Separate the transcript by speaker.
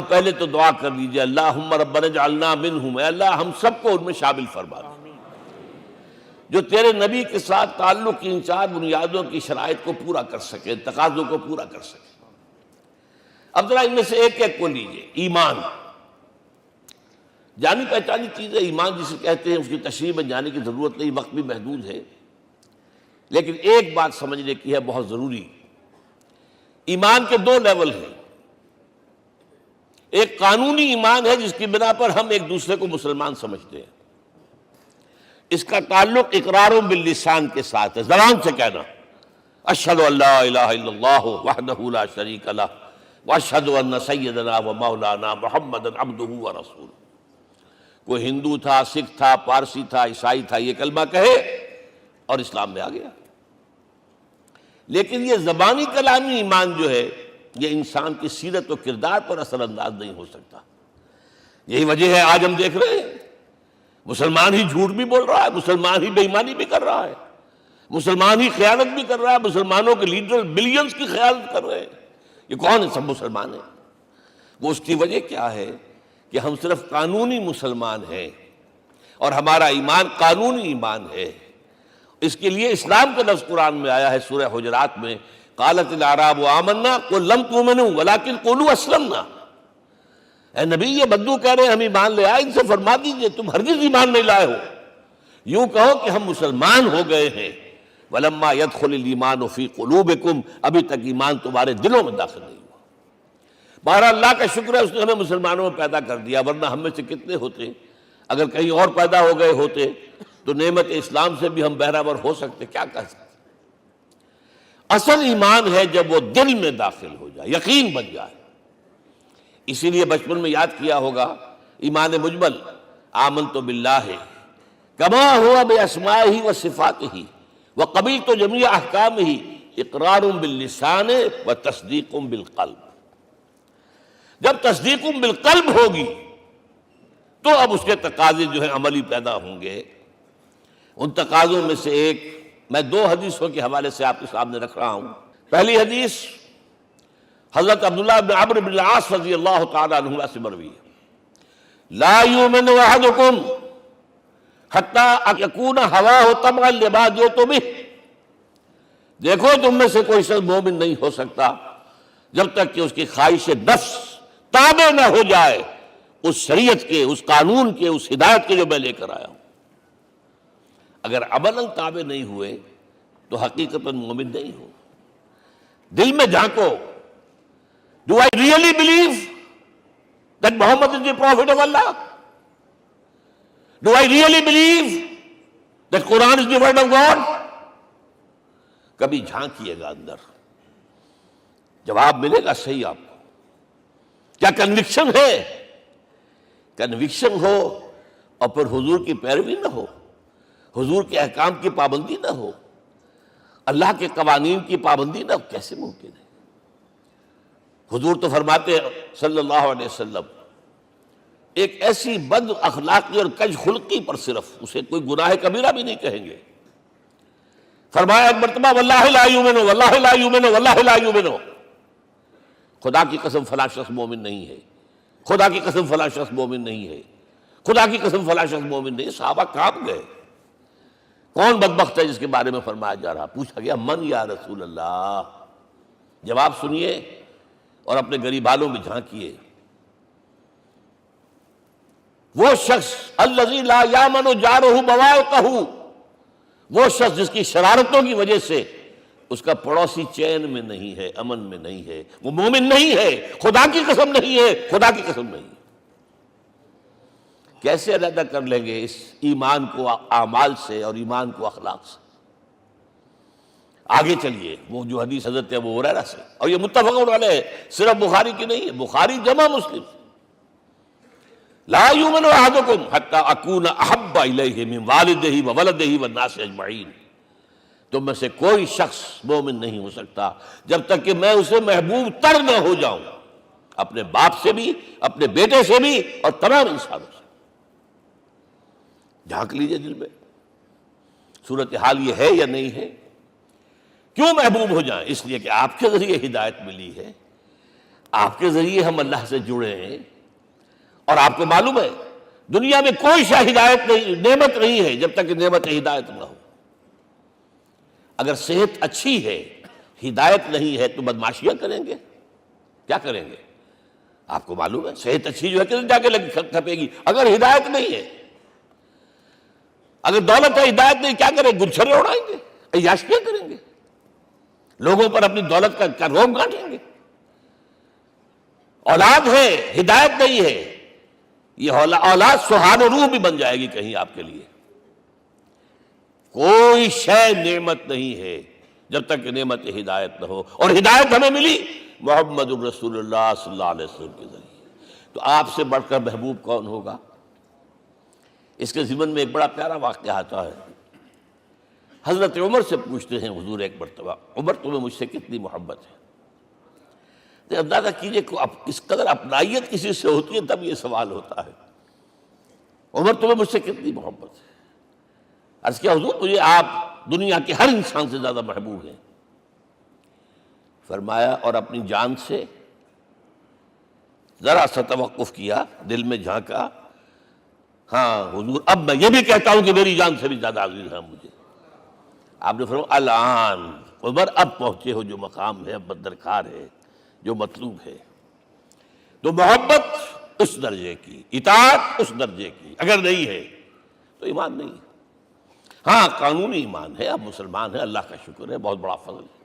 Speaker 1: پہلے تو دعا کر لیجئے اللہم ربنا اجعلنا منہم، اے اللہ ہم سب کو ان میں شامل فرما دے جو تیرے نبی کے ساتھ تعلق کی ان چار بنیادوں کی شرائط کو پورا کر سکے، تقاضوں کو پورا کر سکے۔ اب ذرا ان میں سے ایک ایک کو لیجئے۔ ایمان جانی پہچانی چیز ہے، ایمان جسے کہتے ہیں، اس کی تشریح میں جانے کی ضرورت نہیں، وقت بھی محدود ہے، لیکن ایک بات سمجھنے کی ہے بہت ضروری۔ ایمان کے دو لیول ہیں، ایک قانونی ایمان ہے جس کی بنا پر ہم ایک دوسرے کو مسلمان سمجھتے ہیں، اس کا تعلق اقرار باللسان کے ساتھ ہے، زبان سے کہنا اشہد ان لا الہ الا اللہ وحدہ لا شریک لہ واشہد ان سیدنا و مولانا محمدا عبدہ ورسولہ۔ کوئی ہندو تھا، سکھ تھا، پارسی تھا، عیسائی تھا، یہ کلمہ کہے اور اسلام میں آ گیا۔ لیکن یہ زبانی کلامی ایمان جو ہے یہ انسان کی سیرت و کردار پر اثر انداز نہیں ہو سکتا۔ یہی وجہ ہے آج ہم دیکھ رہے ہیں مسلمان ہی جھوٹ بھی بول رہا ہے، مسلمان ہی بے ایمانی بھی کر رہا ہے، مسلمان ہی خیانت بھی کر رہا ہے، مسلمانوں کے لیڈر بلینز کی خیانت کر رہے ہیں۔ یہ کون ہے؟ سب مسلمان ہیں۔ وہ اس کی وجہ کیا ہے کہ ہم صرف قانونی مسلمان ہیں اور ہمارا ایمان قانونی ایمان ہے۔ اس کے لیے اسلام کا لفظ قرآن میں آیا ہے سورہ حجرات میں، قالت الاعراب آمنا قل لم تؤمنوا ولکن قولوا اسلمنا۔ اے نبی یہ بدو کہہ رہے ہیں ہم ایمان لے آئے، ان سے فرما دیجئے تم ہرگز ایمان نہیں لائے ہو، یوں کہو کہ ہم مسلمان ہو گئے ہیں۔ ولما يدخل الایمان فی قلوبکم، ابھی تک ایمان تمہارے دلوں میں داخل نہیں ہوا۔ بہرحال اللہ کا شکر ہے اس نے ہمیں مسلمانوں میں پیدا کر دیا، ورنہ ہم میں سے کتنے ہوتے اگر کہیں اور پیدا ہو گئے ہوتے تو نعمت اسلام سے بھی ہم بہرہور ہو سکتے، کیا کہہ سکتے۔ اصل ایمان ہے جب وہ دل میں داخل ہو جائے، یقین بن جائے۔ اسی لیے بچپن میں یاد کیا ہوگا ایمان مجمل، آمنت باللہ کما ہوا باسمائہ و صفاتہ وقبلت جمیع احکامہ اقرار باللسان و تصدیق بالقلب۔ جب تصدیق بالقلب ہوگی تو اب اس کے تقاضے جو ہیں عملی پیدا ہوں گے۔ ان تقاضوں میں سے ایک میں دو حدیثوں کے حوالے سے آپ کے سامنے رکھ رہا ہوں۔ پہلی حدیث حضرت عبداللہ بن عمرو بن العاص رضی اللہ تعالی عنہما سے مروی ہے، لا یؤمن احدکم حتی یکون ہواہ تبعا لما جئت بہ۔ دیکھو تم میں سے کوئی شخص مومن نہیں ہو سکتا جب تک کہ اس کی خواہش نفس تابع نہ ہو جائے اس شریعت کے، اس قانون کے، اس ہدایت کے جو میں لے کر آیا ہوں۔ اگر عملاً تابع نہیں ہوئے تو حقیقتاً مومن نہیں ہو۔ دل میں جھانکو، Do I really believe that Muhammad is the Prophet of Allah? Do I really believe that Quran is the word of God? کبھی جھانکیے گا اندر، جواب ملے گا صحیح آپ کو۔ کیا کنوکشن ہے؟ کنوکشن ہو اور پھر حضور کی پیروی نہ ہو، حضور کے احکام کی پابندی نہ ہو، اللہ کے قوانین کی پابندی نہ ہو، کیسے ممکن ہے؟ حضور تو فرماتے ہیں صلی اللہ علیہ وسلم ایک ایسی بد اخلاقی اور کج خلقی پر صرف اسے کوئی گناہ کبیرہ بھی نہیں کہیں گے۔ فرمایا ایک مرتبہ واللہ لا یؤمن واللہ لا یؤمن واللہ لا یؤمن، خدا کی قسم فلاں شخص مومن نہیں ہے، خدا کی قسم فلاں شخص مومن نہیں ہے، خدا کی قسم فلاں شخص مومن نہیں۔ صحابہ کانپ گئے، کون بدبخت ہے جس کے بارے میں فرمایا جا رہا؟ پوچھا گیا من یا رسول اللہ؟ جواب سنیے اور اپنے غریب حالوں میں جھانکیے۔ وہ شخص الذی لا یامن جارہ بوائقہ، وہ شخص جس کی شرارتوں کی وجہ سے اس کا پڑوسی چین میں نہیں ہے، امن میں نہیں ہے، وہ مومن نہیں ہے، خدا کی قسم نہیں ہے، خدا کی قسم نہیں ہے۔ کیسے علیحدہ کر لیں گے اس ایمان کو اعمال سے اور ایمان کو اخلاق سے؟ آگے چلیے، وہ جو حدیث حضرت ابو ہریرہ سے، اور یہ متفق علیہ ہے، صرف بخاری کی نہیں ہے، بخاری جمع مسلم۔ لا یؤمن احدکم حتی اکون احب الیہ من والدہ وولدہ والناس اجمعین۔ تم میں سے کوئی شخص مومن نہیں ہو سکتا جب تک کہ میں اسے محبوب تر نہ ہو جاؤں، اپنے باپ سے بھی، اپنے بیٹے سے بھی، اور تمام انسانوں سے۔ جھانک لیجئے دل میں، صورتحال یہ ہے یا نہیں ہے؟ کیوں محبوب ہو جائیں؟ اس لیے کہ آپ کے ذریعے ہدایت ملی ہے، آپ کے ذریعے ہم اللہ سے جڑے ہیں، اور آپ کو معلوم ہے دنیا میں کوئی شے ہدایت نہیں، نعمت نہیں ہے جب تک کہ نعمت ہدایت نہ ہو۔ اگر صحت اچھی ہے، ہدایت نہیں ہے، تو بدماشیاں کریں گے، کیا کریں گے؟ آپ کو معلوم ہے صحت اچھی جو ہے کدھر جا کے کھپے گی اگر ہدایت نہیں ہے۔ اگر دولت ہے، ہدایت نہیں، کیا کریں؟ گلچھرے اڑائیں گے، عیاشیاں کریں گے، لوگوں پر اپنی دولت کا روب گانٹیں گے۔ اولاد ہے، ہدایت نہیں ہے، یہ اولاد سہان روح بھی بن جائے گی کہیں آپ کے لیے۔ کوئی شے نعمت نہیں ہے جب تک کہ نعمت ہدایت نہ ہو، اور ہدایت ہمیں ملی محمد الرسول اللہ صلی اللہ علیہ وسلم کے ذریعے۔ تو آپ سے بڑھ کر محبوب کون ہوگا؟ اس کے ضمن میں ایک بڑا پیارا واقعہ آتا ہے۔ حضرت عمر سے پوچھتے ہیں حضور ایک مرتبہ، عمر تمہیں مجھ سے کتنی محبت ہے؟ تو اندازہ کیجئے کہ کس قدر اپنائیت کسی سے ہوتی ہے تب یہ سوال ہوتا ہے، عمر تمہیں مجھ سے کتنی محبت ہے؟ عرض کیا حضور مجھے آپ دنیا کے ہر انسان سے زیادہ محبوب ہیں۔ فرمایا اور اپنی جان سے؟ ذرا سا توقف کیا، دل میں جھانکا، ہاں حضور اب میں یہ بھی کہتا ہوں کہ میری جان سے بھی زیادہ عزیز ہے مجھے۔ آپ نے فرمایا الان عمر اب پہنچے ہو جو مقام ہے، اب درکار ہے، جو مطلوب ہے۔ تو محبت اس درجے کی، اطاعت اس درجے کی اگر نہیں ہے تو ایمان نہیں ہے۔ ہاں قانونی ایمان ہے، اب مسلمان ہے، اللہ کا شکر ہے، بہت بڑا فضل ہے۔